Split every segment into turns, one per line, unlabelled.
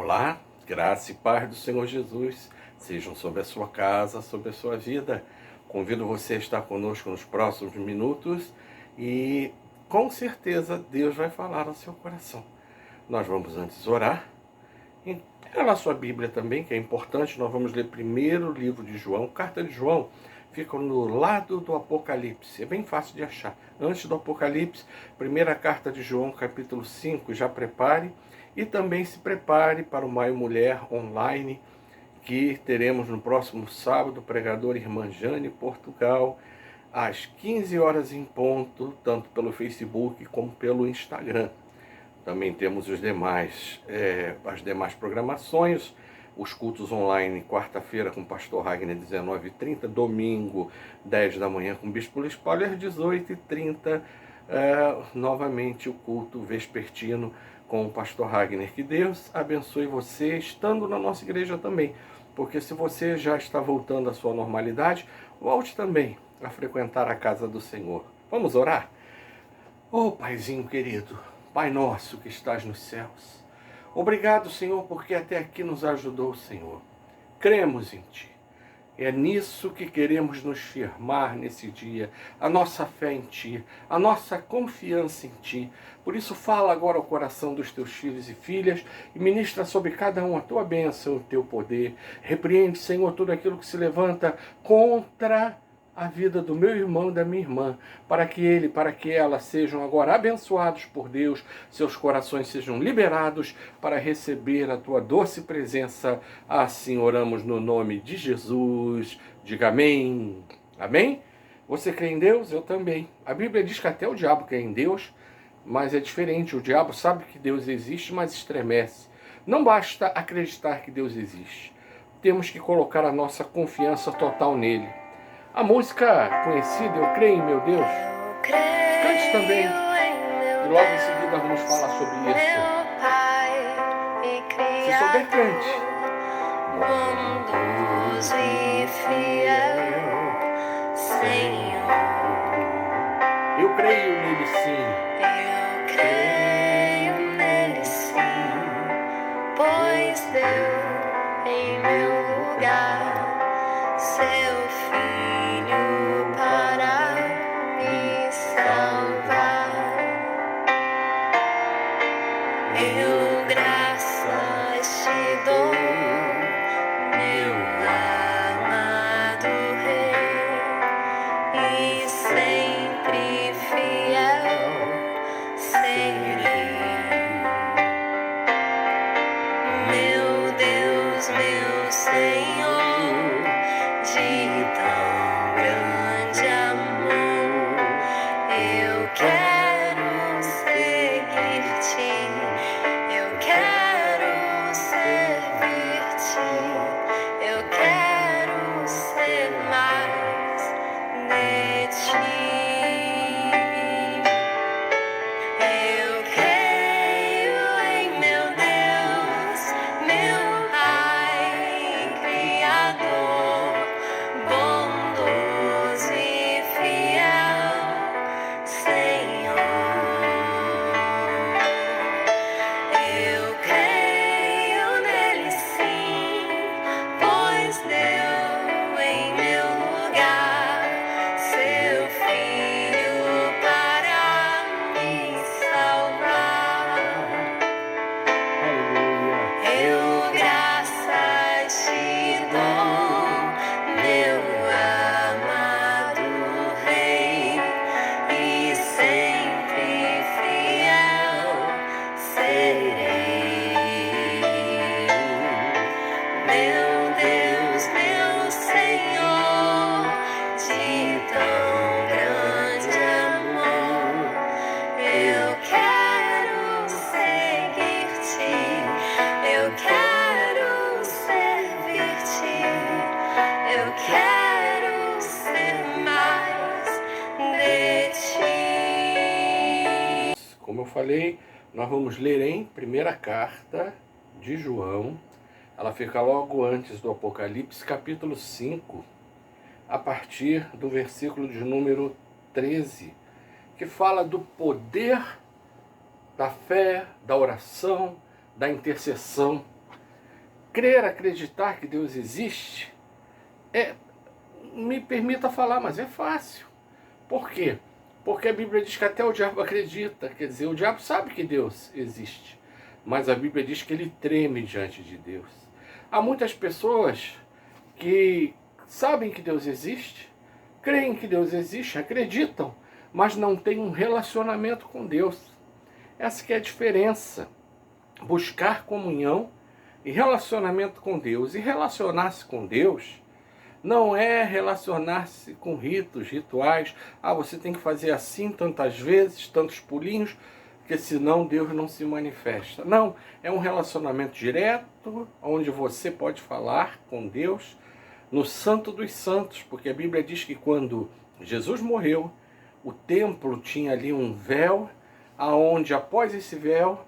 Olá, graça e paz do Senhor Jesus sejam sobre a sua casa, sobre a sua vida. Convido você a estar conosco nos próximos minutos e com certeza Deus vai falar ao seu coração. Nós vamos antes orar. Pega lá a sua Bíblia também, que é importante. Nós vamos ler primeiro o livro de João. Carta de João fica no lado do Apocalipse. É bem fácil de achar. Antes do Apocalipse, primeira carta de João, capítulo 5. Já prepare. E também se prepare para o Maio Mulher online, que teremos no próximo sábado, pregadora Irmã Jane, Portugal, às 15 horas em ponto, tanto pelo Facebook como pelo Instagram. Também temos as demais programações, os cultos online, quarta-feira com o pastor Ragner, 19h30, domingo, 10 da manhã com o Bispo Luiz Paulo, às 18h30, novamente o culto vespertino com o pastor Ragner. Que Deus abençoe você, estando na nossa igreja também, porque se você já está voltando à sua normalidade, volte também a frequentar a casa do Senhor. Vamos orar? Ô Paizinho querido, Pai nosso que estás nos céus, obrigado, Senhor, porque até aqui nos ajudou, Senhor. Cremos em Ti. É nisso que queremos nos firmar nesse dia, a nossa fé em Ti, a nossa confiança em Ti. Por isso fala agora ao coração dos Teus filhos e filhas e ministra sobre cada um a Tua bênção, o Teu poder. Repreende, Senhor, tudo aquilo que se levanta contra a vida do meu irmão e da minha irmã, para que ela sejam agora abençoados por Deus, seus corações sejam liberados para receber a Tua doce presença. Assim oramos no nome de Jesus. Diga amém. Amém? Você crê em Deus? Eu também. A Bíblia diz que até o diabo crê em Deus, mas é diferente. O diabo sabe que Deus existe, mas estremece. Não basta acreditar que Deus existe. Temos que colocar a nossa confiança total nele. A música conhecida, Eu Creio em Meu Deus, cante também, e logo em seguida vamos falar sobre isso. Se souber, cante.
Bondoso e fiel, Senhor,
Eu creio nele sim.
eu creio nele sim, pois deu em meu lugar seu Filho para me salvar. Eu graças te dou, meu amado Rei, e sempre fiel serei. Meu Deus, meu Senhor, de tão grande amor, eu quero seguir-te, eu quero servir-te, eu quero ser mais de ti. Eu creio em meu Deus, meu Pai Criador, bondoso e fiel, Senhor. Eu creio nele sim, pois deu em meu lugar seu Filho para me salvar.
Aleluia.
Eu graças te dou, meu amado Rei, e sempre fiel serei. Meu Deus, meu Senhor, de tão grande amor, eu quero seguir-te, eu quero servir-te, eu quero ser mais de ti.
Como eu falei, nós vamos ler em primeira carta de João. Ela fica logo antes do Apocalipse, capítulo 5, a partir do versículo de número 13, que fala do poder da fé, da oração, da intercessão crer, acreditar que Deus existe, me permita falar, mas é fácil. Por quê? Porque a Bíblia diz que até o diabo acredita, quer dizer, o diabo sabe que Deus existe, mas a Bíblia diz que ele treme diante de Deus. Há muitas pessoas que sabem que Deus existe, creem que Deus existe, acreditam, mas não têm um relacionamento com Deus. Essa que é a diferença. Buscar comunhão e relacionamento com Deus. E relacionar-se com Deus não é relacionar-se com ritos, rituais. Você tem que fazer assim tantas vezes, tantos pulinhos, porque senão Deus não se manifesta. Não, é um relacionamento direto, onde você pode falar com Deus no Santo dos Santos, porque a Bíblia diz que quando Jesus morreu, o templo tinha ali um véu, aonde após esse véu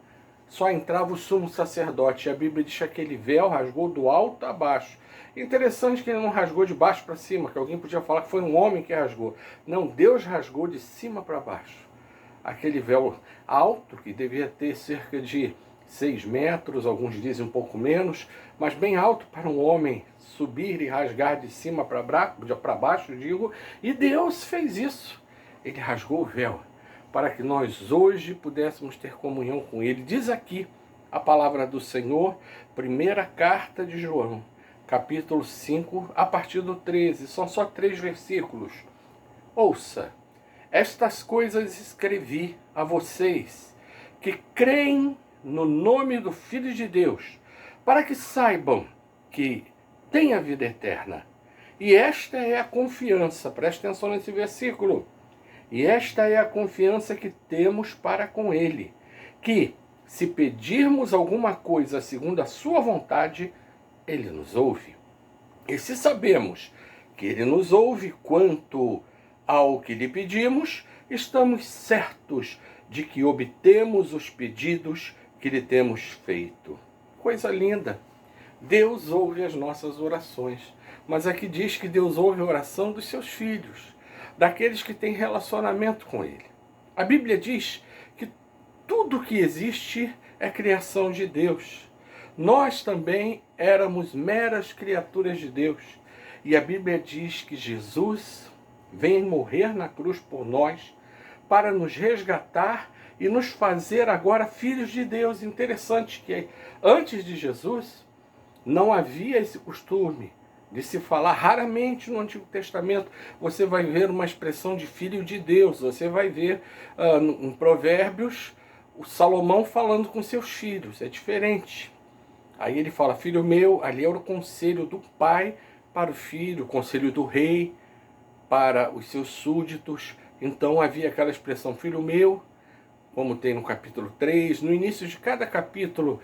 só entrava o sumo sacerdote. E a Bíblia diz que aquele véu rasgou do alto a baixo. Interessante que ele não rasgou de baixo para cima, que alguém podia falar que foi um homem que rasgou. Não, Deus rasgou de cima para baixo. Aquele véu alto, que devia ter cerca de 6 metros, alguns dizem um pouco menos, mas bem alto para um homem subir e rasgar de cima para baixo, digo, e Deus fez isso. Ele rasgou o véu para que nós hoje pudéssemos ter comunhão com Ele. Diz aqui a palavra do Senhor, primeira carta de João, capítulo 5, a partir do 13, são só 3 versículos. Ouça, estas coisas escrevi a vocês, que creem no nome do Filho de Deus, para que saibam que têm a vida eterna. E esta é a confiança, preste atenção nesse versículo, e esta é a confiança que temos para com Ele, que, se pedirmos alguma coisa segundo a sua vontade, Ele nos ouve. E se sabemos que Ele nos ouve quanto ao que lhe pedimos, estamos certos de que obtemos os pedidos que lhe temos feito. Coisa linda! Deus ouve as nossas orações, mas aqui diz que Deus ouve a oração dos seus filhos, daqueles que têm relacionamento com Ele. A Bíblia diz que tudo que existe é criação de Deus. Nós também éramos meras criaturas de Deus. E a Bíblia diz que Jesus vem morrer na cruz por nós para nos resgatar e nos fazer agora filhos de Deus. Interessante que antes de Jesus não havia esse costume de se falar. Raramente no Antigo Testamento você vai ver uma expressão de filho de Deus. Você vai ver em Provérbios o Salomão falando com seus filhos. É diferente. Aí ele fala, filho meu, ali era o conselho do pai para o filho, o conselho do rei para os seus súditos. Então havia aquela expressão, filho meu, como tem no capítulo 3, no início de cada capítulo,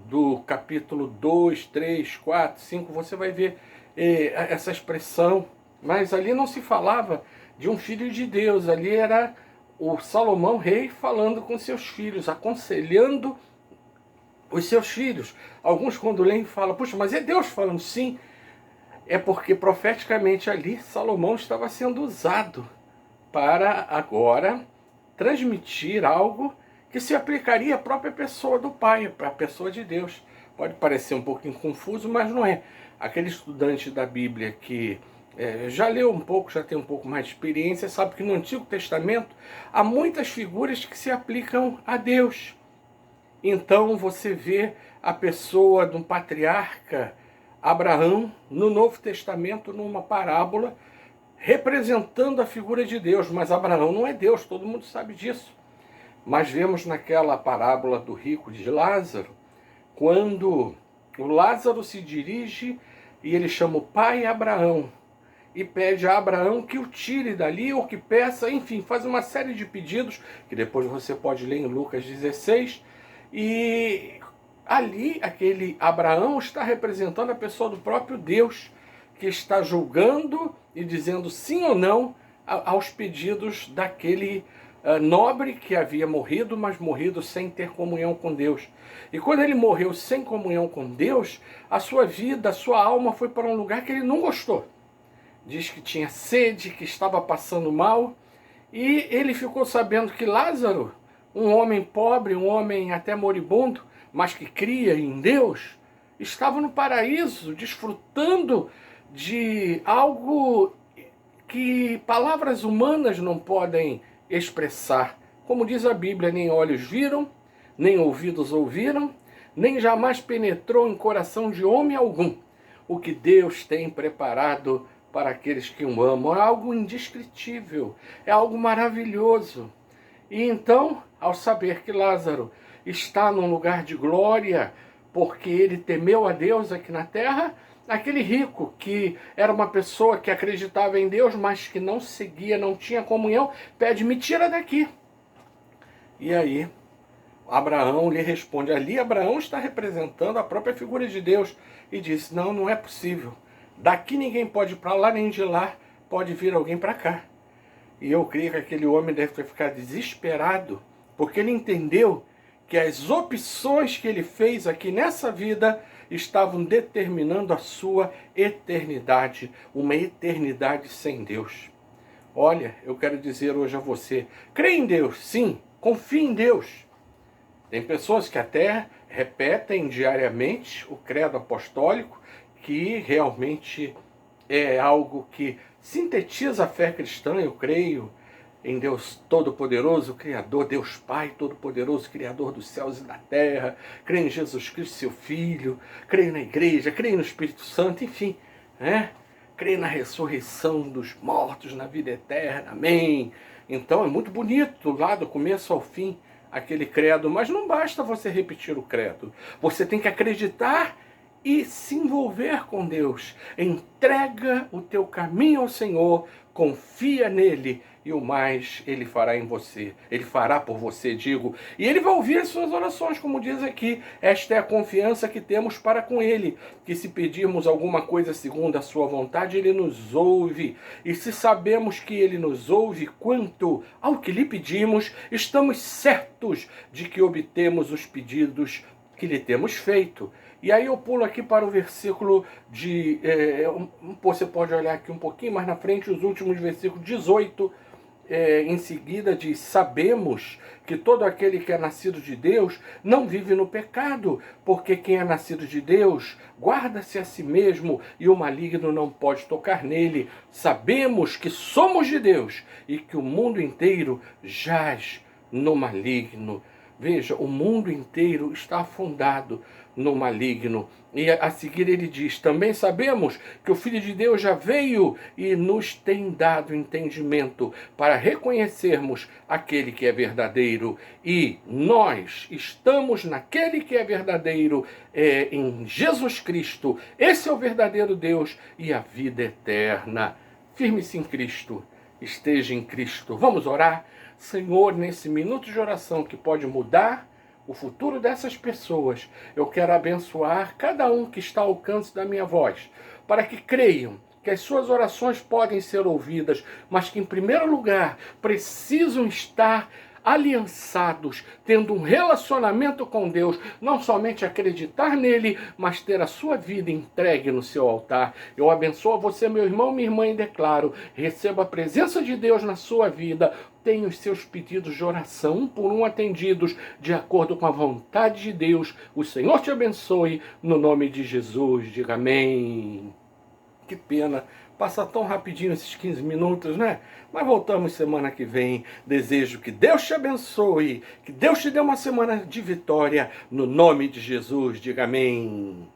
do capítulo 2, 3, 4, 5, você vai ver essa expressão. Mas ali não se falava de um filho de Deus, ali era o Salomão rei falando com seus filhos, aconselhando os seus filhos. Alguns quando leem falam, puxa, mas é Deus falando? Sim, é porque profeticamente ali Salomão estava sendo usado para agora transmitir algo que se aplicaria à própria pessoa do Pai, para a pessoa de Deus. Pode parecer um pouquinho confuso, mas não é. Aquele estudante da Bíblia que já leu um pouco, já tem um pouco mais de experiência, sabe que no Antigo Testamento há muitas figuras que se aplicam a Deus. Então você vê a pessoa de um patriarca, Abraão, no Novo Testamento, numa parábola, representando a figura de Deus. Mas Abraão não é Deus, todo mundo sabe disso. Mas vemos naquela parábola do rico de Lázaro, quando o Lázaro se dirige e ele chama o pai Abraão e pede a Abraão que o tire dali ou que peça, enfim, faz uma série de pedidos que depois você pode ler em Lucas 16. E ali aquele Abraão está representando a pessoa do próprio Deus, que está julgando e dizendo sim ou não aos pedidos daquele nobre que havia morrido, mas morrido sem ter comunhão com Deus. E quando ele morreu sem comunhão com Deus, a sua vida, a sua alma foi para um lugar que ele não gostou. Diz que tinha sede, que estava passando mal, e ele ficou sabendo que Lázaro, um homem pobre, um homem até moribundo, mas que cria em Deus, estava no paraíso, desfrutando de algo que palavras humanas não podem expressar. Como diz a Bíblia, nem olhos viram, nem ouvidos ouviram, nem jamais penetrou em coração de homem algum o que Deus tem preparado para aqueles que o amam. É algo indescritível, é algo maravilhoso. E então, ao saber que Lázaro está num lugar de glória, porque ele temeu a Deus aqui na terra, aquele rico que era uma pessoa que acreditava em Deus, mas que não seguia, não tinha comunhão, pede: me tira daqui. E aí, Abraão lhe responde. Ali Abraão está representando a própria figura de Deus e diz: não, não é possível. Daqui ninguém pode ir para lá, nem de lá pode vir alguém para cá. E eu creio que aquele homem deve ter ficado desesperado, porque ele entendeu que as opções que ele fez aqui nessa vida estavam determinando a sua eternidade, uma eternidade sem Deus. Olha, eu quero dizer hoje a você: crê em Deus, sim, confie em Deus. Tem pessoas que até repetem diariamente o credo apostólico, que realmente é algo que sintetiza a fé cristã. Eu creio em Deus Todo-Poderoso, Criador, Deus Pai Todo-Poderoso, Criador dos céus e da terra. Creio em Jesus Cristo, seu Filho. Creio na igreja, creio no Espírito Santo, enfim, né? Creio na ressurreição dos mortos, na vida eterna, amém. Então é muito bonito, lá do começo ao fim, aquele credo, mas não basta você repetir o credo. Você tem que acreditar e se envolver com Deus. Entrega o teu caminho ao Senhor, confia nele, e o mais ele fará em você. Ele fará por você, digo. E ele vai ouvir as suas orações, como diz aqui. Esta é a confiança que temos para com ele, que se pedirmos alguma coisa segundo a sua vontade, ele nos ouve. E se sabemos que ele nos ouve quanto ao que lhe pedimos, estamos certos de que obtemos os pedidos que lhe temos feito. E aí eu pulo aqui para o versículo de... você pode olhar aqui um pouquinho mais na frente, os últimos versículos 18, em seguida diz: sabemos que todo aquele que é nascido de Deus não vive no pecado, porque quem é nascido de Deus guarda-se a si mesmo e o maligno não pode tocar nele. Sabemos que somos de Deus e que o mundo inteiro jaz no maligno. Veja, o mundo inteiro está afundado no maligno. E a seguir ele diz: também sabemos que o Filho de Deus já veio e nos tem dado entendimento para reconhecermos aquele que é verdadeiro. E nós estamos naquele que é verdadeiro, em Jesus Cristo. Esse é o verdadeiro Deus e a vida eterna. Firme-se em Cristo, esteja em Cristo. Vamos orar? Senhor, nesse minuto de oração que pode mudar o futuro dessas pessoas, eu quero abençoar cada um que está ao alcance da minha voz, para que creiam que as suas orações podem ser ouvidas, mas que em primeiro lugar precisam estar aliançados, tendo um relacionamento com Deus, não somente acreditar nele, mas ter a sua vida entregue no seu altar. Eu abençoo a você, meu irmão, minha irmã, e declaro: receba a presença de Deus na sua vida, tenha os seus pedidos de oração um por um atendidos, de acordo com a vontade de Deus. O Senhor te abençoe, no nome de Jesus. Diga amém. Que pena, passa tão rapidinho esses 15 minutos, né? Mas voltamos semana que vem. Desejo que Deus te abençoe, que Deus te dê uma semana de vitória, no nome de Jesus. Diga amém.